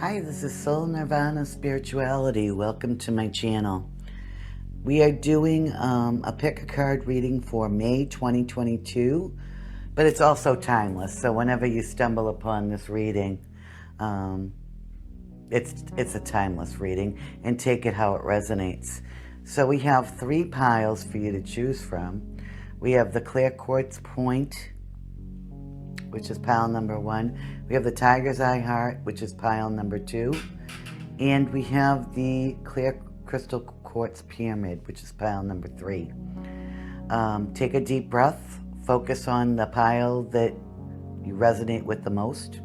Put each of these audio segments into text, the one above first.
Hi, this is Soul Nirvana Spirituality. Welcome to my channel. We are doing a pick a card reading for May 2022, but it's also timeless. So whenever you stumble upon this reading, it's a timeless reading, and take it how it resonates. So we have 3 piles for you to choose from. We have the Clear Quartz Point, which is pile number 1. We have the Tiger's Eye Heart, which is pile number 2. And we have the Clear Crystal Quartz Pyramid, which is pile number 3. Take a deep breath. Focus on the pile that you resonate with the most.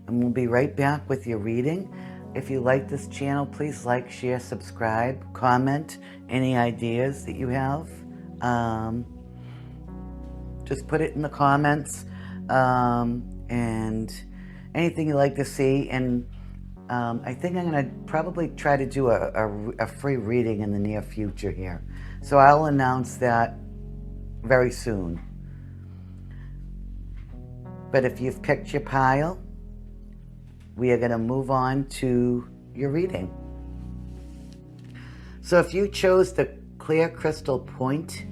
And we'll be right back with your reading. If you like this channel, please like, share, subscribe, comment any ideas that you have. Just put it in the comments, and anything you'd like to see. And I think I'm going to probably try to do a free reading in the near future here. So I'll announce that very soon. But if you've picked your pile, we are going to move on to your reading. So if you chose the Clear Crystal Point,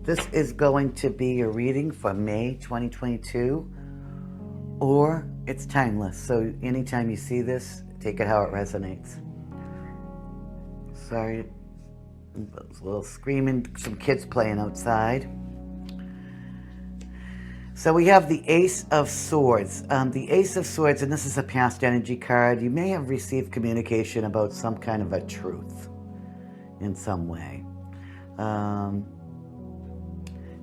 this is going to be your reading for May 2022, or it's timeless. So anytime you see this, take it how it resonates. Sorry, there's a little screaming, some kids playing outside. So we have the Ace of Swords. The Ace of Swords, and this is a past energy card. You may have received communication about some kind of a truth in some way.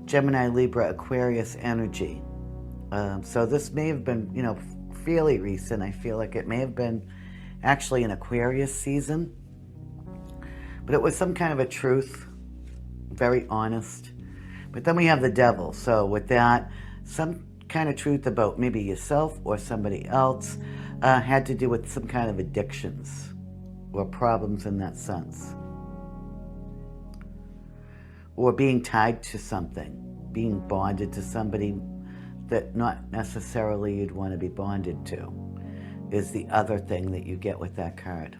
Gemini, Libra, Aquarius energy. So this may have been, fairly recent. I feel like it may have been actually an Aquarius season. But it was some kind of a truth, very honest. But then we have the Devil. So with that, some kind of truth about maybe yourself or somebody else had to do with some kind of addictions or problems in that sense. Or being tied to something, being bonded to somebody that not necessarily you'd want to be bonded to, is the other thing that you get with that card.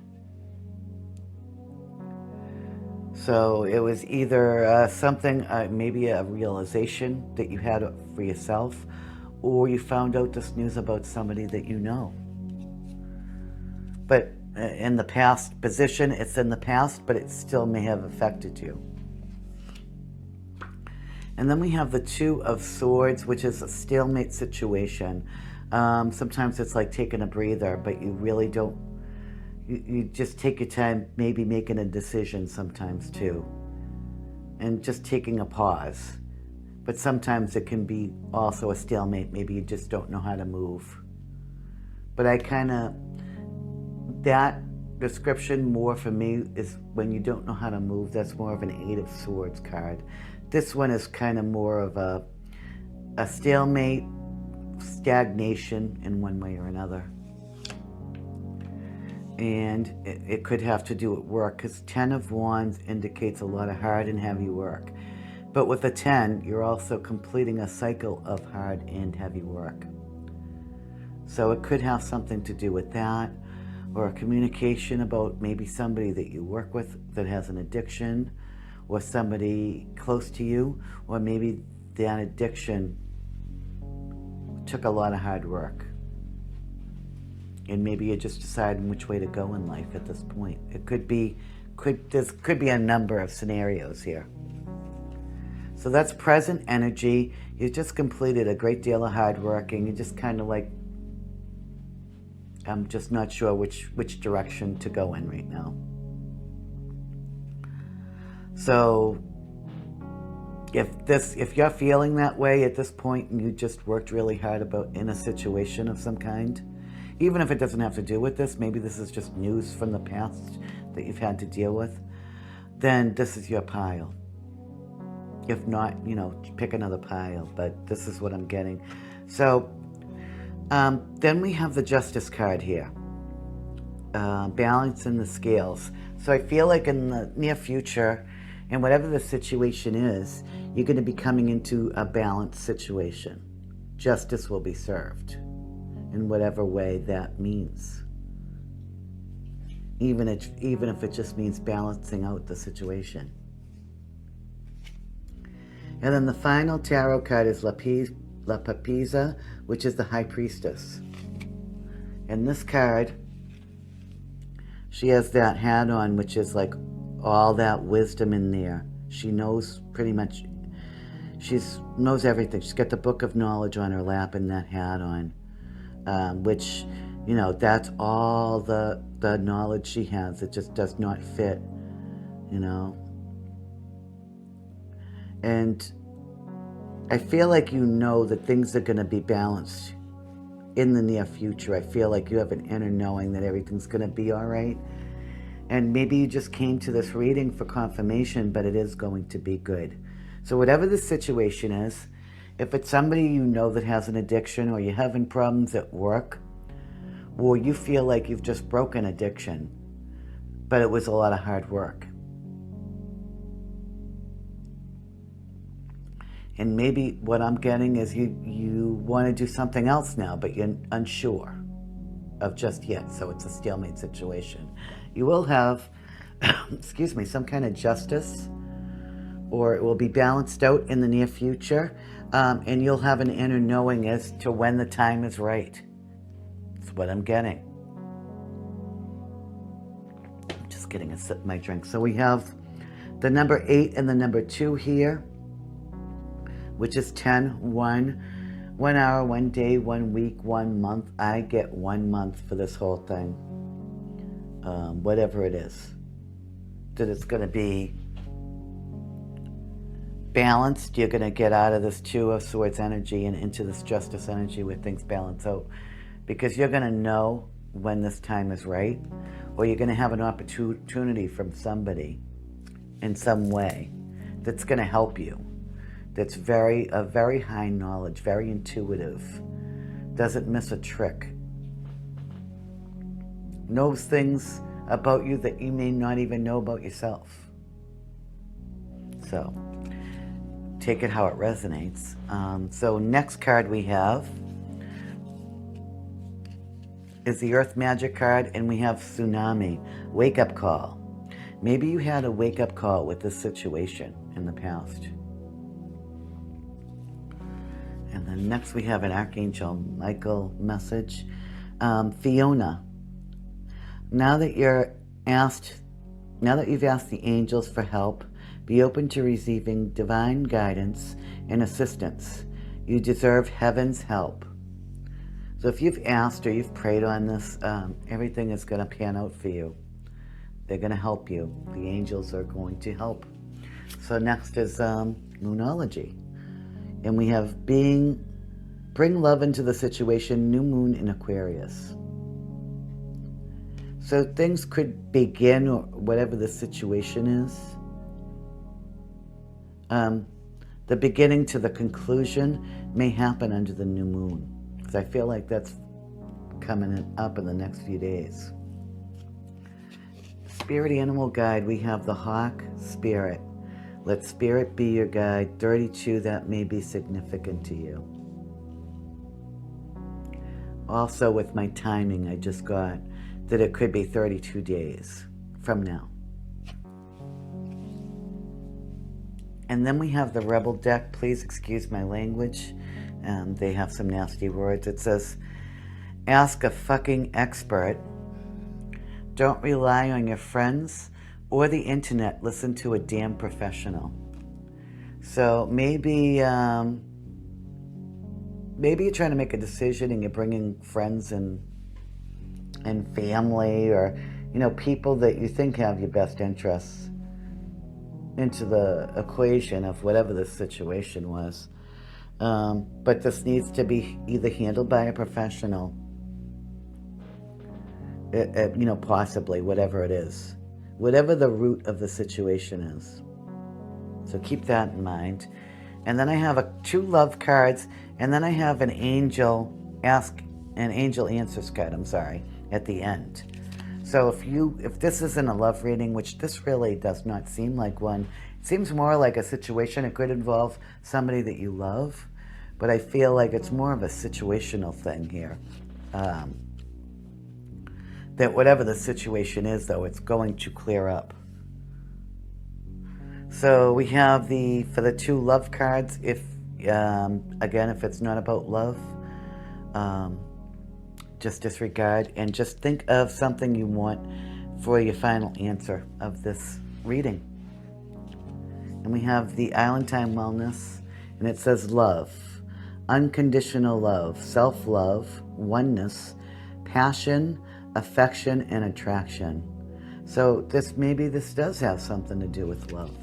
So it was either something, maybe a realization that you had for yourself, or you found out this news about somebody that you know. But in the past position, it's in the past, but it still may have affected you. And then we have the Two of Swords, which is a stalemate situation. Sometimes it's like taking a breather, but you really don't, you just take your time, maybe making a decision sometimes too. And just taking a pause. But sometimes it can be also a stalemate. Maybe you just don't know how to move. But that description more for me is when you don't know how to move, that's more of an Eight of Swords card. This one is kind of more of a stalemate, stagnation in one way or another. And it could have to do with work, because 10 of Wands indicates a lot of hard and heavy work. But with a 10, you're also completing a cycle of hard and heavy work. So it could have something to do with that, or a communication about maybe somebody that you work with that has an addiction, or somebody close to you, or maybe that addiction took a lot of hard work. And maybe you're just deciding which way to go in life at this point. It could be a number of scenarios here. So that's present energy. You just completed a great deal of hard work, and you're just kind of like, I'm just not sure which direction to go in right now. So if you're feeling that way at this point, and you just worked really hard in a situation of some kind, even if it doesn't have to do with this, maybe this is just news from the past that you've had to deal with, then this is your pile. If not, pick another pile, but this is what I'm getting. So then we have the Justice card here. Balance in the scales. So I feel like in the near future, and whatever the situation is, you're going to be coming into a balanced situation. Justice will be served. in whatever way that means. Even if it just means balancing out the situation. And then the final tarot card is La Papisa, which is the High Priestess. And this card, she has that hat on, which is like all that wisdom in there. She knows pretty much, she knows everything. She's got the book of knowledge on her lap and that hat on, which, you know, that's all the knowledge she has. It just does not fit, you know. And I feel like you know that things are going to be balanced in the near future. I feel like you have an inner knowing that everything's going to be all right. And maybe you just came to this reading for confirmation, but it is going to be good. So whatever the situation is, if it's somebody you know that has an addiction, or you're having problems at work, or you feel like you've just broken addiction, but it was a lot of hard work. And maybe what I'm getting is you want to do something else now, but you're unsure of just yet. So it's a stalemate situation. You will have, excuse me, some kind of justice, or it will be balanced out in the near future, and you'll have an inner knowing as to when the time is right. That's what I'm getting. I'm just getting a sip of my drink. So we have the number 8 and the number 2 here, which is 10, 1 hour, 1 day, 1 week, 1 month. I get 1 month for this whole thing. Whatever it is, that it's going to be balanced. You're going to get out of this 2 of Swords energy and into this Justice energy where things balance out, because you're going to know when this time is right, or you're going to have an opportunity from somebody in some way that's going to help you, that's very high knowledge, very intuitive, doesn't miss a trick, knows things about you that you may not even know about yourself. So take it how it resonates. So next card we have is the Earth Magic card, and we have Tsunami, Wake Up Call. Maybe you had a wake up call with this situation in the past. And then next we have an Archangel Michael message. Fiona, now that you've asked the angels for help, be open to receiving divine guidance and assistance. You deserve heaven's help. So if you've asked or you've prayed on this, everything is going to pan out for you. They're going to help you. The angels are going to help. So next is Moonology. And we have bring love into the situation, new moon in Aquarius. So things could begin, or whatever the situation is. The beginning to the conclusion may happen under the new moon, because I feel like that's coming up in the next few days. Spirit animal guide, we have the Hawk Spirit. Let Spirit be your guide. 32, that may be significant to you. Also with my timing, I just got that it could be 32 days from now. And then we have the Rebel deck. Please excuse my language. They have some nasty words. It says, ask a fucking expert. Don't rely on your friends or the internet. Listen to a damn professional. So maybe you're trying to make a decision and you're bringing friends and family, or, you know, people that you think have your best interests into the equation of whatever the situation was. But this needs to be either handled by a professional, you know, possibly, whatever it is, whatever the root of the situation is. So keep that in mind. And then I have 2 love cards, and then I have an angel answers card, at the end. So if this isn't a love reading, which this really does not seem like one, it seems more like a situation. It could involve somebody that you love, but I feel like it's more of a situational thing here. that whatever the situation is, though, it's going to clear up. So we have for the 2 love cards, if, again, if it's not about love, just disregard and just think of something you want for your final answer of this reading. And we have the Island Time Wellness, and it says love, unconditional love, self-love, oneness, passion, affection, and attraction. So maybe this does have something to do with love.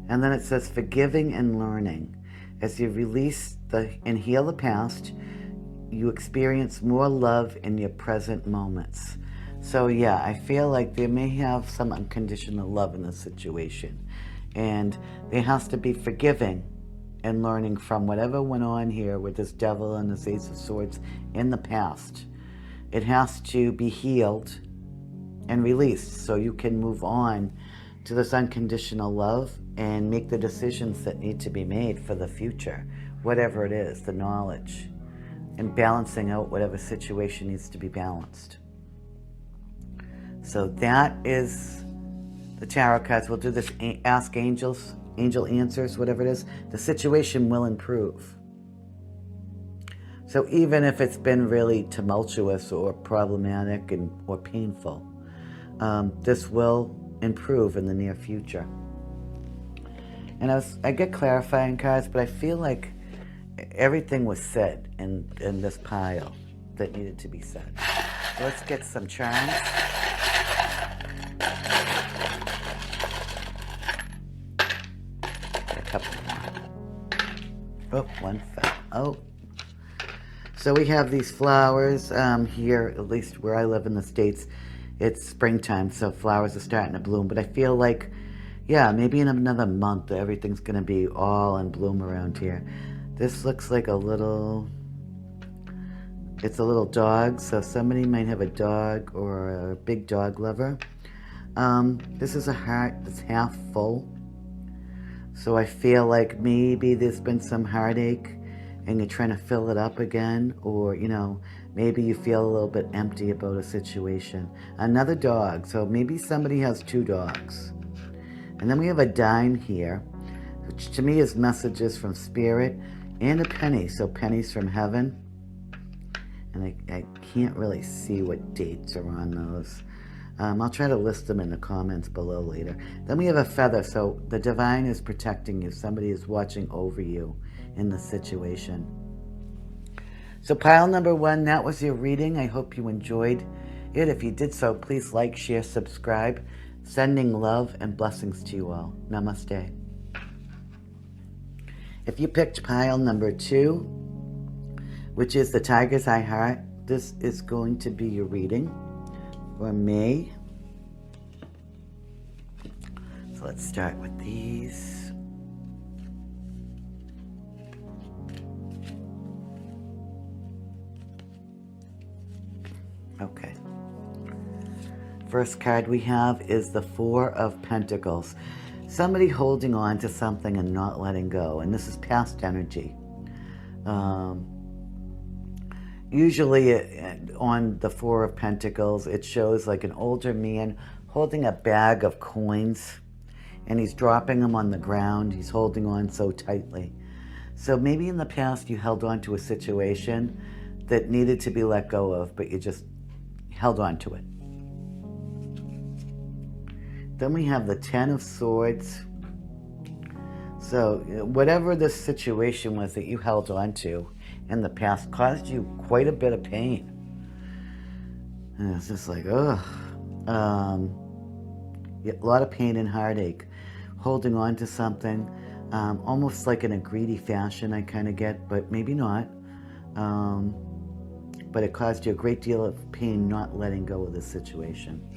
And then it says forgiving and learning. As you release and heal the past, you experience more love in your present moments. So yeah, I feel like there may have some unconditional love in this situation. And there has to be forgiving and learning from whatever went on here with this Devil and this Ace of Swords in the past. It has to be healed and released so you can move on to this unconditional love and make the decisions that need to be made for the future, whatever it is, the knowledge, and balancing out whatever situation needs to be balanced. So that is the tarot cards. We'll do this Ask Angels, Angel Answers, whatever it is. The situation will improve. So even if it's been really tumultuous or problematic or painful, this will improve in the near future. And I get clarifying cards, but I feel like everything was said in this pile that needed to be said. So let's get some charms. A couple more. Oh, one fell. Oh. So we have these flowers here, at least where I live in the States. It's springtime, so flowers are starting to bloom. But I feel like, yeah, maybe in another month, everything's going to be all in bloom around here. This looks like it's a little dog, so somebody might have a dog or a big dog lover. This is a heart that's half full. So I feel like maybe there's been some heartache and you're trying to fill it up again, or, maybe you feel a little bit empty about a situation. Another dog, so maybe somebody has 2 dogs. And then we have a dime here, which to me is messages from Spirit, and a penny, so pennies from heaven. And I can't really see what dates are on those. I'll try to list them in the comments below later. Then we have a feather, so the divine is protecting you. Somebody is watching over you in the situation. So pile number 1, that was your reading. I hope you enjoyed it. If you did so, please like, share, subscribe. Sending love and blessings to you all. Namaste. If you picked pile number 2, which is the Tiger's Eye Heart, this is going to be your reading for May. So let's start with these. Okay. First card we have is the 4 of Pentacles. Somebody holding on to something and not letting go. And this is past energy. Usually on the 4 of Pentacles, it shows like an older man holding a bag of coins. And he's dropping them on the ground. He's holding on so tightly. So maybe in the past you held on to a situation that needed to be let go of, but you just held on to it. Then we have the 10 of Swords. So whatever this situation was that you held on to in the past caused you quite a bit of pain. And it's just like, ugh. A lot of pain and heartache. Holding on to something, almost like in a greedy fashion I kind of get, but maybe not. But it caused you a great deal of pain not letting go of the situation.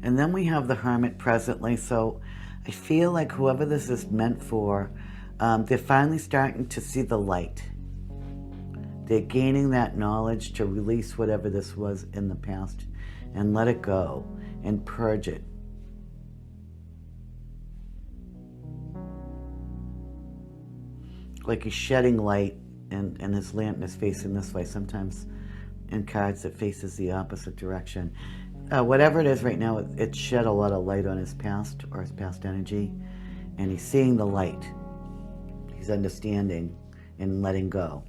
And then we have the Hermit presently, so I feel like whoever this is meant for, they're finally starting to see the light. They're gaining that knowledge to release whatever this was in the past and let it go and purge it. Like you're shedding light and his lantern is facing this way. Sometimes in cards it faces the opposite direction. Whatever it is right now, it shed a lot of light on his past or his past energy, and he's seeing the light. He's understanding and letting go.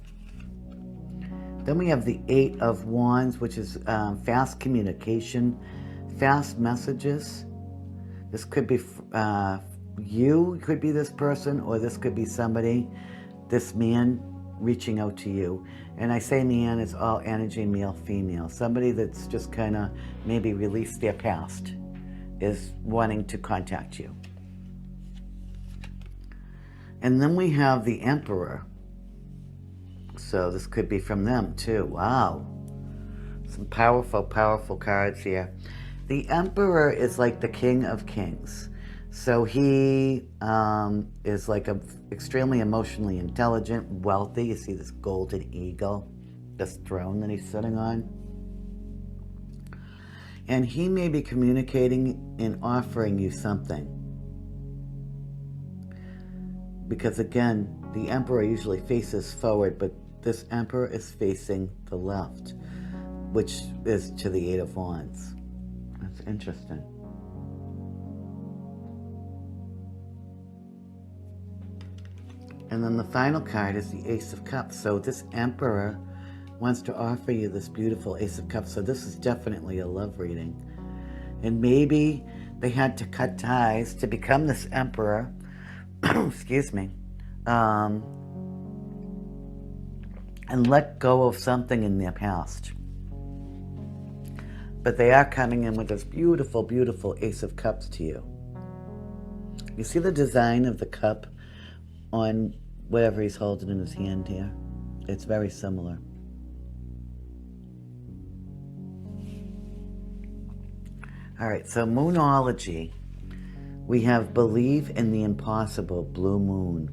Then we have the Eight of Wands, which is fast communication, fast messages. This could be you, could be this person, or this could be somebody, this man reaching out to you. And I say man, it's all energy, male, female. Somebody that's just kind of maybe released their past is wanting to contact you. And then we have the Emperor. So this could be from them too. Wow. Some powerful, powerful cards here. The Emperor is like the King of Kings. So he is like extremely emotionally intelligent, wealthy. You see this golden eagle, this throne that he's sitting on. And he may be communicating and offering you something. Because again, the Emperor usually faces forward, but this Emperor is facing the left, which is to the Eight of Wands. That's interesting. And then the final card is the Ace of Cups. So this Emperor wants to offer you this beautiful Ace of Cups. So this is definitely a love reading. And maybe they had to cut ties to become this Emperor. Excuse me. And let go of something in their past. But they are coming in with this beautiful, beautiful Ace of Cups to you. You see the design of the cup on whatever he's holding in his hand here? It's very similar. All right, so Moonology. We have Believe in the Impossible, Blue Moon.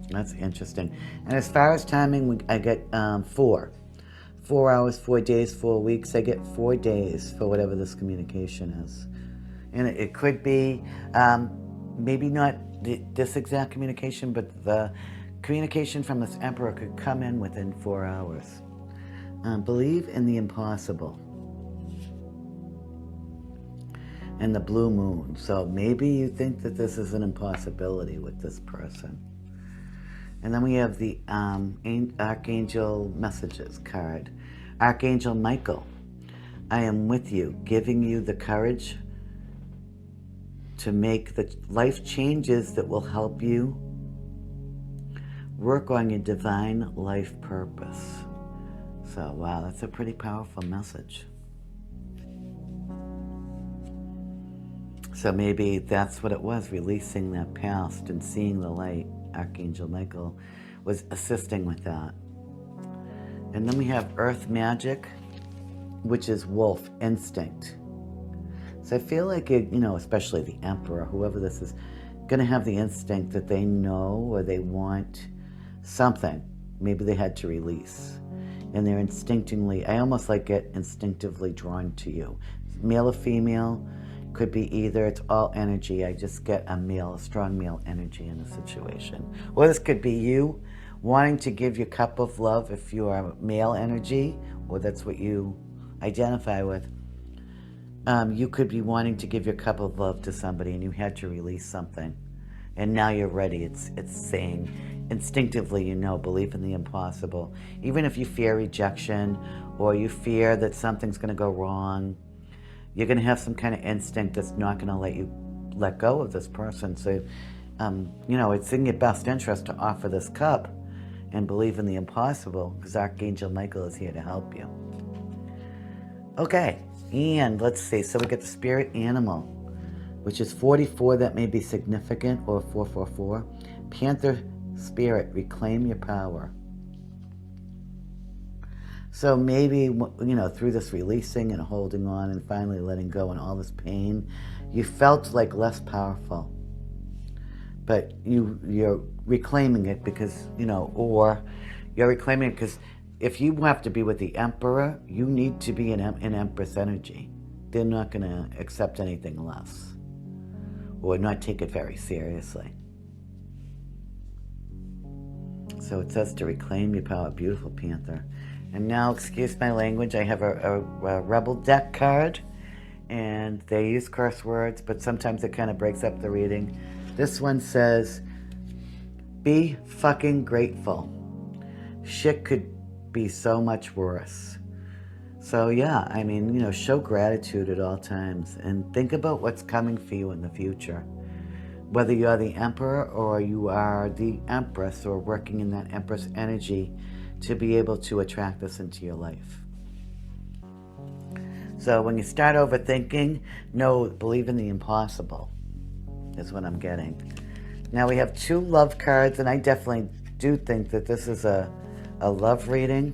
That's interesting. And as far as timing, I get 4. 4 hours, 4 days, 4 weeks. I get 4 days for whatever this communication is. And it could be maybe not this exact communication, but the communication from this Emperor could come in within 4 hours. Believe in the impossible. And the blue moon. So maybe you think that this is an impossibility with this person. And then we have the Archangel Messages card. Archangel Michael, I am with you, giving you the courage to make the life changes that will help you work on your divine life purpose. So, wow, that's a pretty powerful message. So maybe that's what it was, releasing that past and seeing the light. Archangel Michael was assisting with that. And then we have Earth Magic, which is wolf instinct. So I feel like, especially the Emperor, whoever this is, going to have the instinct that they know or they want something. Maybe they had to release. And they're I almost like get instinctively drawn to you. Male or female, could be either. It's all energy. I just get a strong male energy in the situation. Or this could be you wanting to give your cup of love if you are male energy, or that's what you identify with. You could be wanting to give your cup of love to somebody and you had to release something. And now you're ready. It's saying instinctively, believe in the impossible. Even if you fear rejection or you fear that something's going to go wrong, you're going to have some kind of instinct that's not going to let you let go of this person. So, it's in your best interest to offer this cup and believe in the impossible, because Archangel Michael is here to help you. Okay, and let's see. So we get the spirit animal, which is 44. That may be significant, or 444. Panther spirit, reclaim your power. So maybe, through this releasing and holding on and finally letting go and all this pain, you felt like less powerful. But you're reclaiming it because, or you're reclaiming it because if you have to be with the Emperor, you need to be in Empress energy. They're not going to accept anything less or not take it very seriously. So it says to reclaim your power. Beautiful, Panther. And now, excuse my language, I have a Rebel deck card, and they use curse words, but sometimes it kind of breaks up the reading. This one says, be fucking grateful. Shit could be so much worse. So yeah, I mean, you know, show gratitude at all times and think about what's coming for you in the future. Whether you're the Emperor or you are the Empress or working in that Empress energy to be able to attract this into your life. So when you start overthinking, believe in the impossible is what I'm getting. Now we have 2 love cards, and I definitely do think that this is a love reading.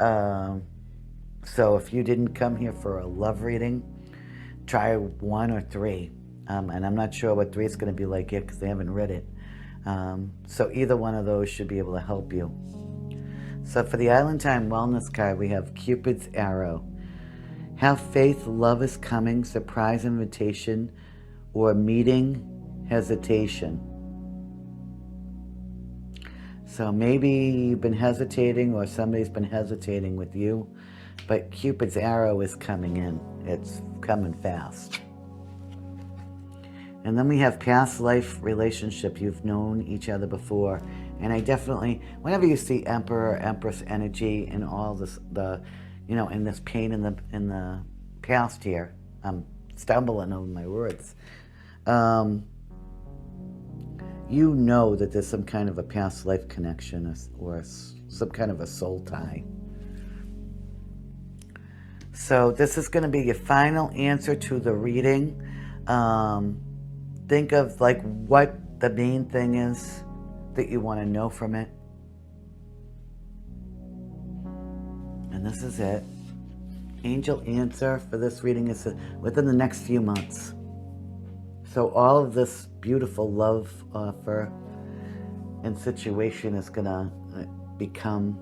So if you didn't come here for a love reading, try 1 or 3. And I'm not sure what 3 is going to be like yet because they haven't read it. So either one of those should be able to help you. So for the Island Time Wellness card, we have Cupid's Arrow. Have faith, love is coming, surprise invitation, or meeting hesitation. So maybe you've been hesitating or somebody's been hesitating with you, but Cupid's Arrow is coming in. It's coming fast. And then we have past life relationship. You've known each other before. And I definitely, whenever you see Emperor, Empress energy and all this, and this pain in the past here, I'm stumbling over my words. You know that there's some kind of a past life connection or some kind of a soul tie. So this is going to be your final answer to the reading. Think of like what the main thing is that you want to know from it. And this is it. Angel answer for this reading is within the next few months. So all of this beautiful love offer and situation is going to become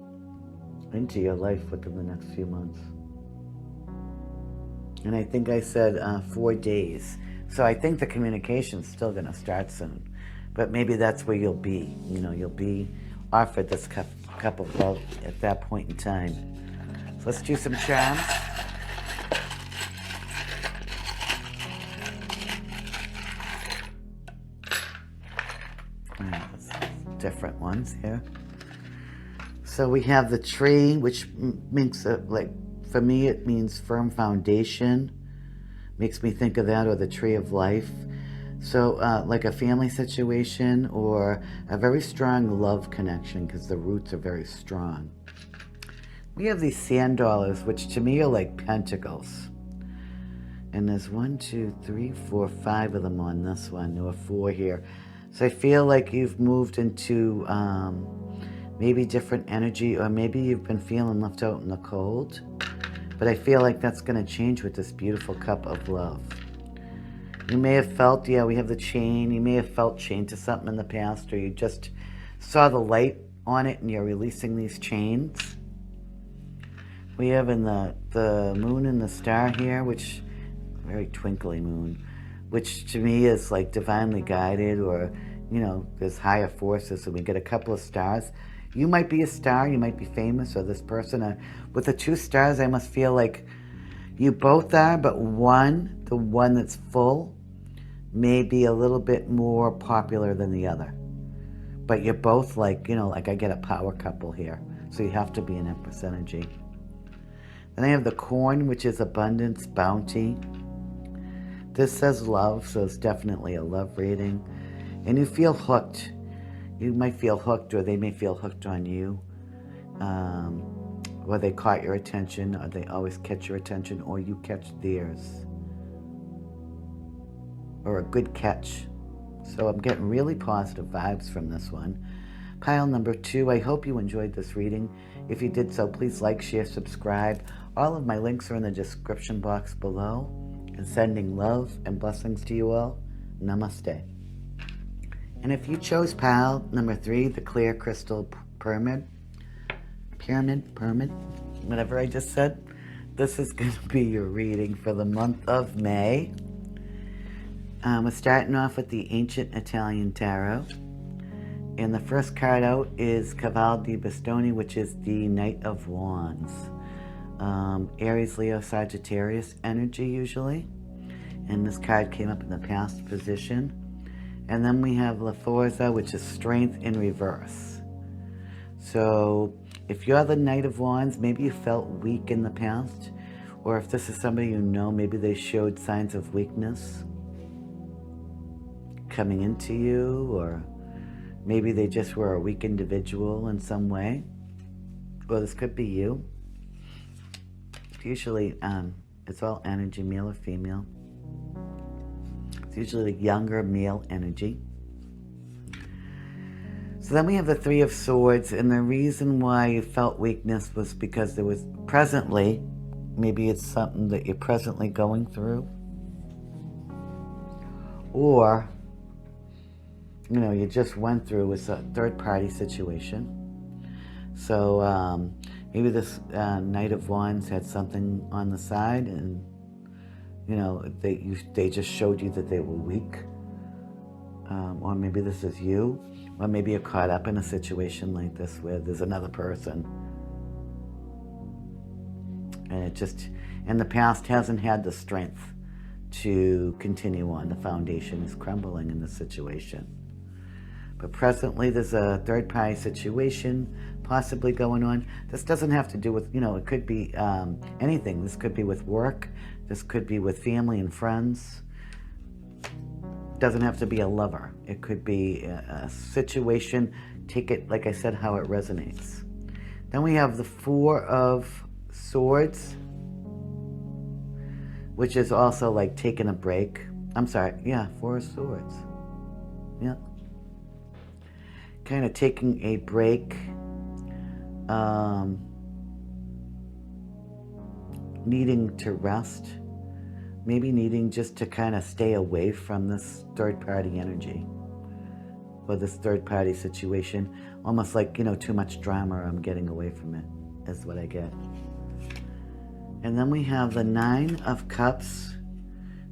into your life within the next few months. And I think I said 4 days. So I think the communication's still going to start soon. But maybe that's where you'll be. You know, you'll be offered this cup of love at that point in time. So let's do some charms. Different ones here. So we have the tree, which makes it like, for me, it means firm foundation. Makes me think of that, or the tree of life. So like a family situation or a very strong love connection, because the roots are very strong. We have these sand dollars, which to me are like pentacles. And there's 1, 2, 3, 4, 5 of them on this one. There were 4 here. So I feel like you've moved into maybe different energy, or maybe you've been feeling left out in the cold. But I feel like that's going to change with this beautiful cup of love. You may have felt, we have the chain. You may have felt chained to something in the past, or you just saw the light on it and you're releasing these chains. We have in the moon and the star here, which, very twinkly moon, which to me is like divinely guided, or, there's higher forces. So we get a couple of stars. You might be a star, you might be famous, or this person. With the 2 stars, I must feel like you both are, but the one that's full, may be a little bit more popular than the other. But you're both like, like I get a power couple here. So you have to be an Empress energy. Then I have the corn, which is abundance, bounty. This says love, so it's definitely a love reading. And you feel hooked. You might feel hooked, or they may feel hooked on you. Or they caught your attention, or they always catch your attention, or you catch theirs. Or a good catch. So I'm getting really positive vibes from this one. Pile number 2, I hope you enjoyed this reading. If you did so, please like, share, subscribe. All of my links are in the description box below. And sending love and blessings to you all. Namaste. And if you chose pile number 3, the clear crystal pyramid, whatever I just said, this is going to be your reading for the month of May. We're starting off with the Ancient Italian Tarot. And the first card out is Cavaliere di Bastoni, which is the Knight of Wands. Aries, Leo, Sagittarius energy usually. And this card came up in the past position. And then we have La Forza, which is Strength in reverse. So if you're the Knight of Wands, maybe you felt weak in the past. Or if this is somebody you know, maybe they showed signs of weakness coming into you, or maybe they just were a weak individual in some way. Or this could be you. Usually, it's all energy, male or female. It's usually younger male energy. So then we have the Three of Swords, and the reason why you felt weakness was because there was presently, maybe it's something that you're presently going through, or you just went through with a third-party situation. So maybe this Knight of Wands had something on the side, and they just showed you that they were weak. Or maybe this is you, or maybe you're caught up in a situation like this where there's another person, and it just in the past hasn't had the strength to continue on. The foundation is crumbling in this situation. But presently, there's a third-party situation possibly going on. This doesn't have to do with, it could be anything. This could be with work. This could be with family and friends. It doesn't have to be a lover. It could be a situation. Take it, like I said, how it resonates. Then we have the Four of Swords, which is also like taking a break. I'm sorry, yeah, Four of Swords. Yeah. Kind of taking a break, needing to rest, maybe needing just to kind of stay away from this third-party energy or this third-party situation, almost like, too much drama, or I'm getting away from it, is what I get. And then we have the Nine of Cups,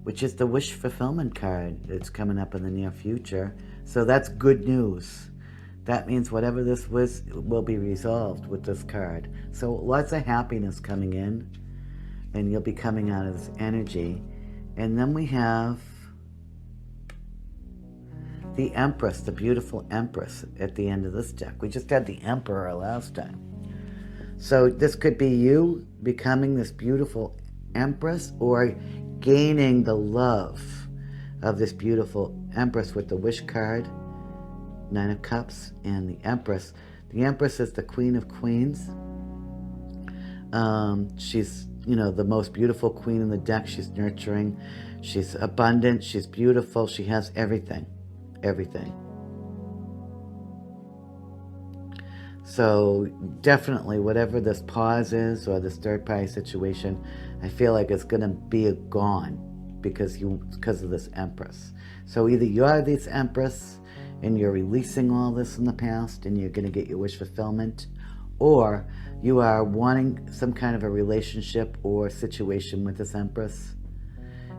which is the wish fulfillment card. It's coming up in the near future, so that's good news. That means whatever this was will be resolved with this card. So lots of happiness coming in, and you'll be coming out of this energy. And then we have the Empress, the beautiful Empress at the end of this deck. We just had the Emperor last time. So this could be you becoming this beautiful Empress, or gaining the love of this beautiful Empress with the wish card. Nine of Cups and the Empress. The Empress is the Queen of Queens. She's, the most beautiful queen in the deck. She's nurturing. She's abundant. She's beautiful. She has everything. Everything. So definitely, whatever this pause is or this third-party situation, I feel like it's going to be gone because of this Empress. So either you're this Empress and you're releasing all this in the past and you're going to get your wish fulfillment, or you are wanting some kind of a relationship or situation with this Empress,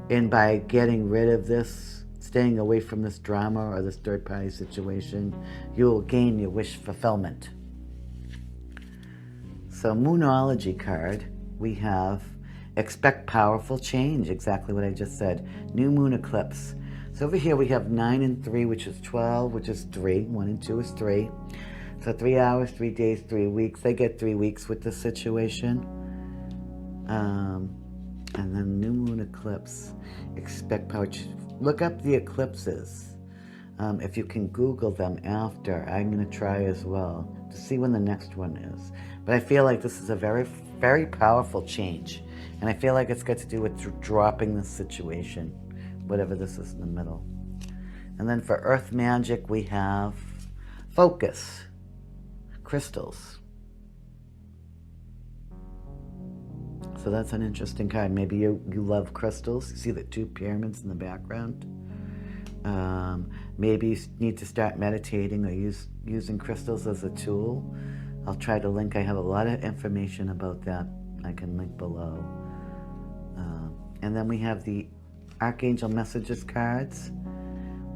and by getting rid of this, staying away from this drama or this third-party situation, you will gain your wish fulfillment. So Moonology card, we have expect powerful change, exactly what I just said. New moon eclipse. So over here we have 9 and 3, which is 12, which is 3. 1 and 2 is 3. So 3 hours, 3 days, 3 weeks. They get 3 weeks with this situation. And then new moon eclipse. Expect power. Look up the eclipses. If you can Google them after, I'm going to try as well to see when the next one is. But I feel like this is a very, very powerful change. And I feel like it's got to do with dropping this situation, whatever this is in the middle. And then for Earth Magic, we have Focus, Crystals. So that's an interesting card. Maybe you love crystals. You see the 2 pyramids in the background. Maybe you need to start meditating or using crystals as a tool. I'll try to link. I have a lot of information about that. I can link below. And then we have the Archangel Messages cards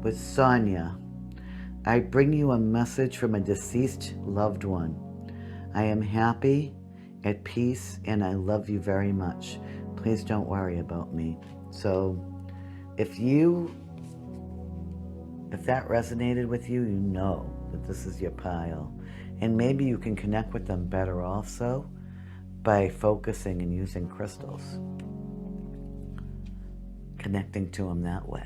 with Sonia. I bring you a message from a deceased loved one. I am happy, at peace, and I love you very much. Please don't worry about me. So if that resonated with you, you know that this is your pile. And maybe you can connect with them better also by focusing and using crystals. Connecting to them that way.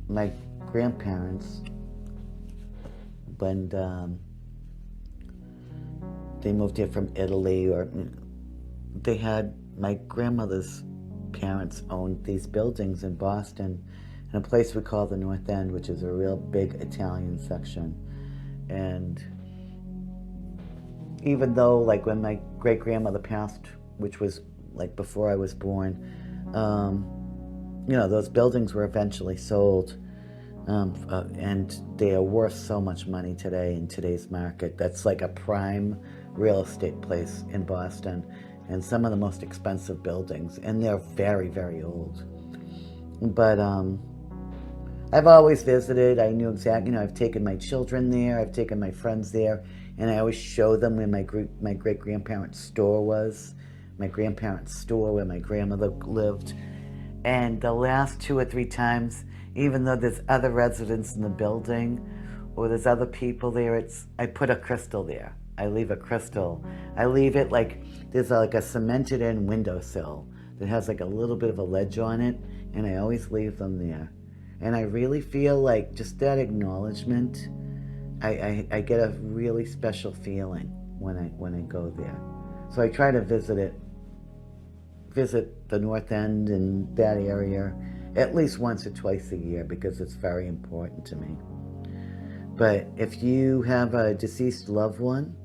My grandparents, when they moved here from Italy, or they had, my grandmother's parents owned these buildings in Boston in a place we call the North End, which is a real big Italian section. And even though, like, when my great-grandmother passed, which was like before I was born, those buildings were eventually sold, and they are worth so much money today in today's market. That's like a prime real estate place in Boston, and some of the most expensive buildings, and they're very, very old. But I've always visited. I knew exactly, I've taken my children there, I've taken my friends there, and I always show them where my great-grandparents' store was, my grandparents' store where my grandmother lived. And the last 2 or 3 times, even though there's other residents in the building or there's other people there, I put a crystal there. I leave a crystal. I leave it like, there's like a cemented in windowsill that has like a little bit of a ledge on it, and I always leave them there. And I really feel like just that acknowledgement, I get a really special feeling when I go there. So I try to visit the North End and that area at least once or twice a year, because it's very important to me. But if you have a deceased loved one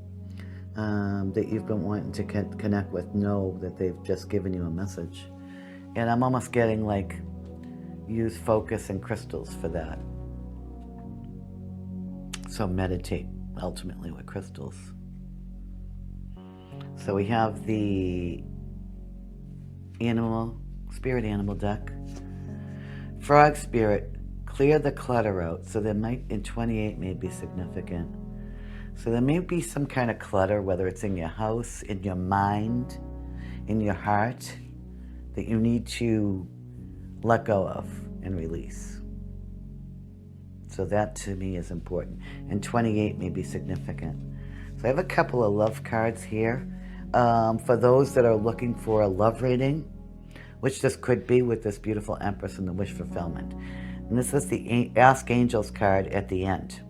that you've been wanting to connect with, know that they've just given you a message. And I'm almost getting like, use focus and crystals for that. So meditate ultimately with crystals. So we have the spirit animal deck. Frog spirit, clear the clutter out. So there might, in 28, may be significant. So there may be some kind of clutter, whether it's in your house, in your mind, in your heart, that you need to let go of and release. So that to me is important. And 28 may be significant. So I have a couple of love cards here. For those that are looking for a love reading, which this could be with this beautiful Empress and the wish fulfillment. And this is the Ask Angels card at the end.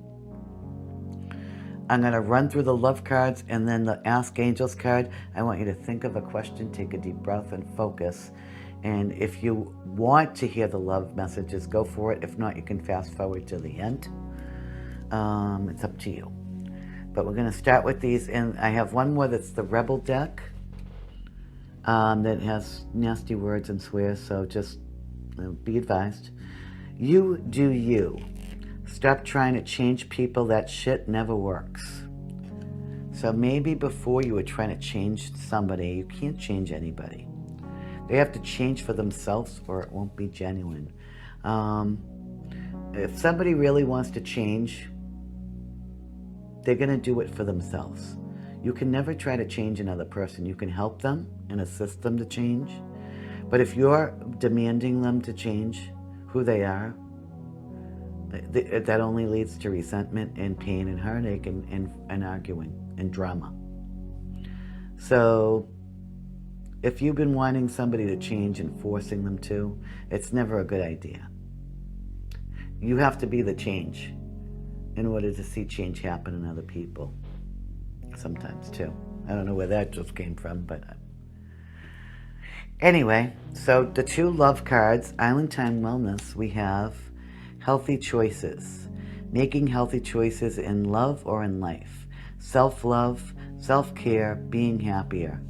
I'm going to run through the love cards and then the Ask Angels card. I want you to think of a question, take a deep breath, and focus. And if you want to hear the love messages, go for it. If not, you can fast forward to the end. It's up to you. But we're going to start with these. And I have one more that's the Rebel deck that has nasty words and swears. So just be advised. You do you. Stop trying to change people. That shit never works. So maybe before you were trying to change somebody, you can't change anybody. They have to change for themselves or it won't be genuine. If somebody really wants to change, they're going to do it for themselves. You can never try to change another person. You can help them and assist them to change. But if you're demanding them to change who they are, that only leads to resentment and pain and heartache and arguing and drama. So if you've been wanting somebody to change and forcing them to, it's never a good idea. You have to be the change in order to see change happen in other people. Sometimes too. I don't know where that just came from, but anyway, so the 2 love cards, Island Time Wellness, we have healthy choices. Making healthy choices in love or in life. Self-love, self-care, being happier.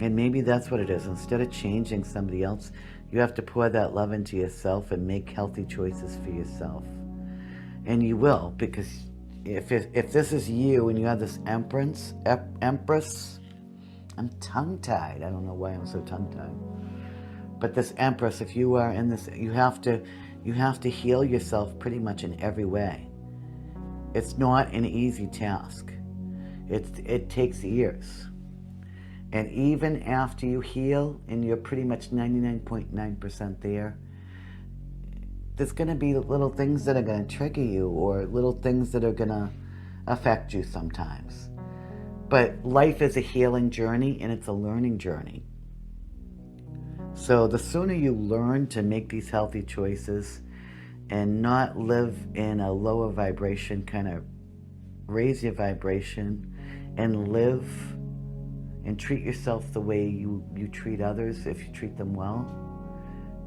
And maybe that's what it is. Instead of changing somebody else, you have to pour that love into yourself and make healthy choices for yourself. And you will, because if this is you and you have this Empress, I'm tongue-tied. I don't know why I'm so tongue-tied. But this Empress, if you are in this, you have to heal yourself pretty much in every way. It's not an easy task. It takes years. And even after you heal and you're pretty much 99.9% there, there's going to be little things that are going to trigger you, or little things that are going to affect you sometimes. But life is a healing journey, and it's a learning journey. So the sooner you learn to make these healthy choices and not live in a lower vibration, kind of raise your vibration and live and treat yourself the way you treat others. If you treat them well,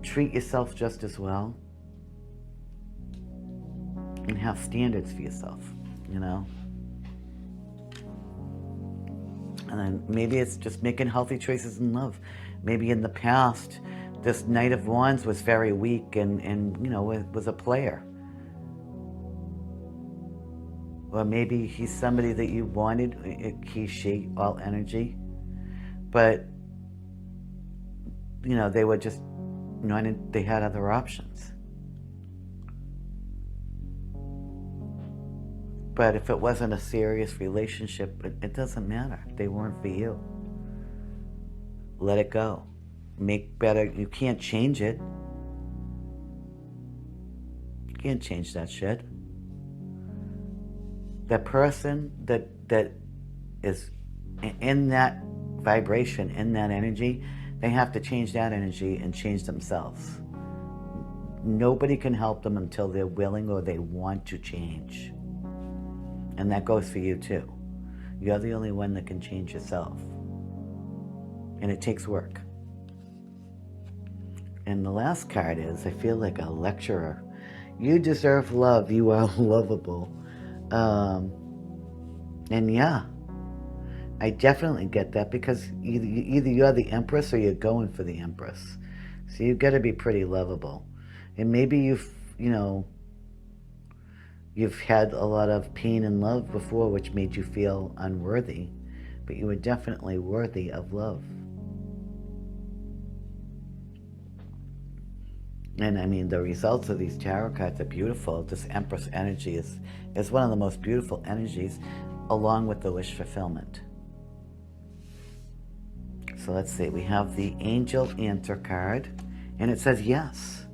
treat yourself just as well, and have standards for yourself, you know? And then maybe it's just making healthy choices in love. Maybe in the past, this Knight of Wands was very weak and you know, was a player. Or maybe he's somebody that you wanted, he, she, all energy. But, you know, they were just not, they had other options. But if it wasn't a serious relationship, it doesn't matter. They weren't for you. Let it go. Make better. You can't change it. You can't change that shit. That person that is in that vibration, in that energy, they have to change that energy and change themselves. Nobody can help them until they're willing or they want to change. And that goes for you too. You're the only one that can change yourself. And it takes work. And the last card is, I feel like a lecturer. You deserve love. You are lovable. And yeah, I definitely get that, because either you're the Empress or you're going for the Empress. So you've got to be pretty lovable. And maybe you've had a lot of pain and love before, which made you feel unworthy, but you were definitely worthy of love. And I mean, the results of these tarot cards are beautiful. This Empress energy is one of the most beautiful energies, along with the wish fulfillment. So let's see, we have the Angel Answer card, and it says yes.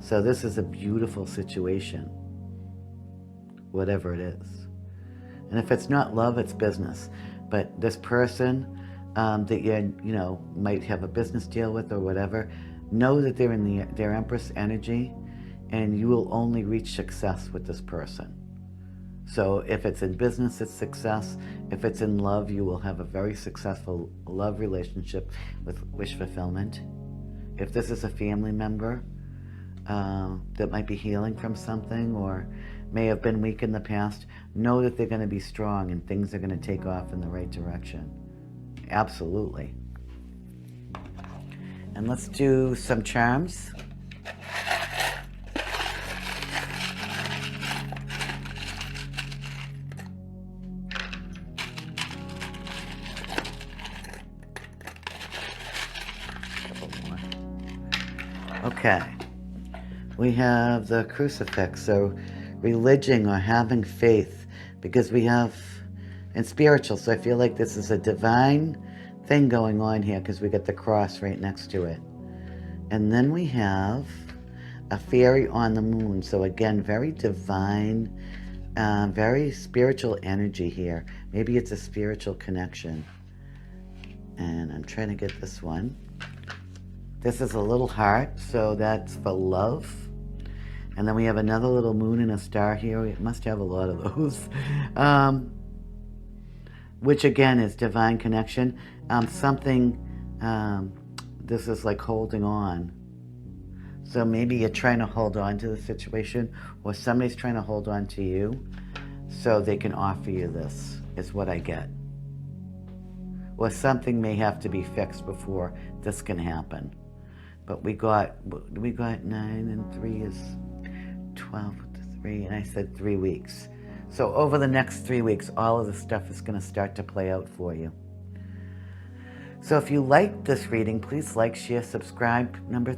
So this is a beautiful situation, whatever it is. And if it's not love, it's business. But this person that you might have a business deal with or whatever, know that they're in their Empress energy, and you will only reach success with this person. So if it's in business, it's success. If it's in love, you will have a very successful love relationship with wish fulfillment. If this is a family member that might be healing from something or may have been weak in the past, know that they're going to be strong and things are going to take off in the right direction. Absolutely. And let's do some charms. Okay, we have the crucifix, so religion or having faith, because we have, and spiritual, so I feel like this is a divine thing going on here, because we got the cross right next to it. And then we have a fairy on the moon, so again, very divine, very spiritual energy here. Maybe it's a spiritual connection. And I'm trying to get this one. This is a little heart, so that's for love. And then we have another little moon and a star here. We must have a lot of those. Which again is divine connection. This is like holding on. So maybe you're trying to hold on to the situation, or somebody's trying to hold on to you so they can offer you this, is what I get. Or something may have to be fixed before this can happen. But we got 9 and 3 is 12 with 3, and I said 3 weeks. So over the next 3 weeks, all of the stuff is going to start to play out for you. So if you like this reading, please like, share, subscribe.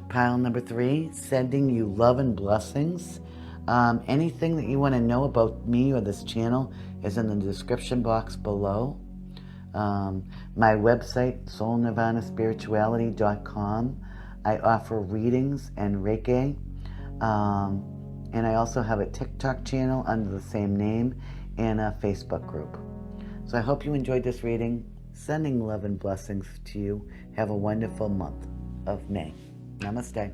Pile number 3, sending you love and blessings. Anything that you want to know about me or this channel is in the description box below. My website, soulnirvanaspirituality.com. I offer readings and Reiki. And I also have a TikTok channel under the same name and a Facebook group. So I hope you enjoyed this reading. Sending love and blessings to you. Have a wonderful month of May. Namaste.